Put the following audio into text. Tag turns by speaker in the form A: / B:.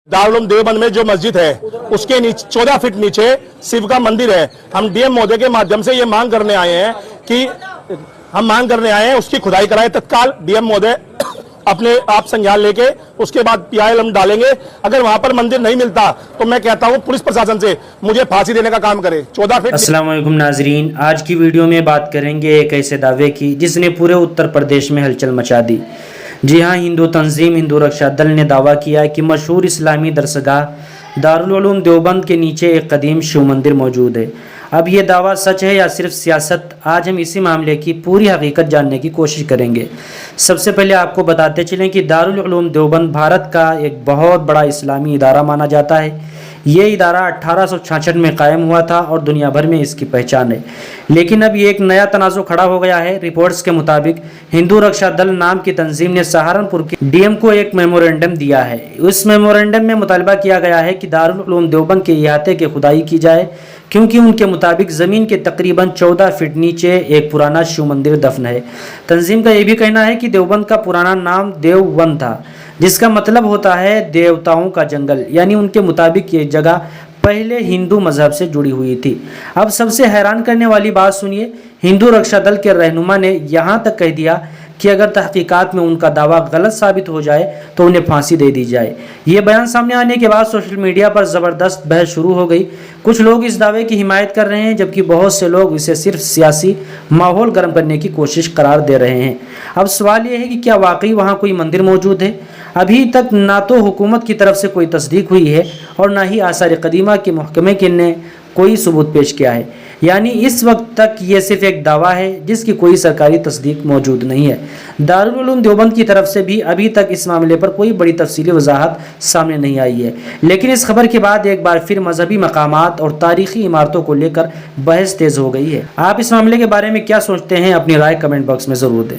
A: दारुल देवबंद में जो मस्जिद है उसके नीचे 14 फीट नीचे शिव का मंदिर है। हम डीएम महोदय के माध्यम से ये मांग करने आए हैं कि उसकी खुदाई कराए तत्काल। डीएम महोदय अपने आप संज्ञान लेके उसके बाद पीआईएल हम डालेंगे। अगर वहां पर मंदिर नहीं मिलता तो मैं कहता हूं पुलिस प्रशासन से मुझे फांसी देने का काम करे। 14 फीट।
B: अस्सलाम वालेकुम नाजरीन, आज की वीडियो में बात करेंगे एक ऐसे दावे की जिसने पूरे उत्तर प्रदेश में हलचल मचा दी। जी हाँ, हिंदू तंजीम हिंदू रक्षा दल ने दावा किया है कि मशहूर इस्लामी दरसगाह दारुल उलूम देवबंद के नीचे एक कदीम शिव मंदिर मौजूद है। अब ये दावा सच है या सिर्फ सियासत, आज हम इसी मामले की पूरी हकीकत जानने की कोशिश करेंगे। सबसे पहले आपको बताते चलें कि दारुल उलूम देवबंद भारत का एक बहुत बड़ा इस्लामी इदारा माना जाता है। ये इदारा 1866 में कायम हुआ था और दुनिया भर में इसकी पहचान है। लेकिन अब ये एक नया तनाज़ो खड़ा हो गया है। रिपोर्ट्स के मुताबिक हिंदू रक्षा दल नाम की तंजीम ने सहारनपुर के डीएम को एक मेमोरेंडम दिया है। उस मेमोरेंडम में मुतालबा किया गया है कि दारुल उलूम देवबंद के इहाते की खुदाई की जाए, क्योंकि उनके मुताबिक ज़मीन के तकरीबन 14 फीट नीचे एक पुराना शिव मंदिर दफन है। तंजीम का यह भी कहना है कि देवबंद का पुराना नाम देववन था, जिसका मतलब होता है देवताओं का जंगल। यानी उनके मुताबिक ये जगह पहले हिंदू मजहब से जुड़ी हुई थी। अब सबसे हैरान करने वाली बात सुनिए, हिंदू रक्षा दल के रहनुमा ने यहाँ तक कह दिया कि अगर तहकीकात में उनका दावा गलत साबित हो जाए तो उन्हें फांसी दे दी जाए। ये बयान सामने आने के बाद सोशल मीडिया पर ज़बरदस्त बहस शुरू हो गई। कुछ लोग इस दावे की हिमायत कर रहे हैं, जबकि बहुत से लोग इसे सिर्फ सियासी माहौल गर्म करने की कोशिश करार दे रहे हैं। अब सवाल ये है कि क्या वाकई वहाँ कोई मंदिर मौजूद है? अभी तक ना तो हुकूमत की तरफ से कोई तस्दीक हुई है और ना ही आसार कदीमा के महकमे के ने कोई सबूत पेश किया है। यानी इस वक्त तक ये सिर्फ एक दावा है जिसकी कोई सरकारी तस्दीक मौजूद नहीं है। दारुल उलूम देवबंद की तरफ से भी अभी तक इस मामले पर कोई बड़ी तफसीली वजाहत सामने नहीं आई है। लेकिन इस खबर के बाद एक बार फिर मजहबी मकामात और तारीखी इमारतों को लेकर बहस तेज हो गई है। आप इस मामले के बारे में क्या सोचते हैं? अपनी राय कमेंट बॉक्स में ज़रूर दें।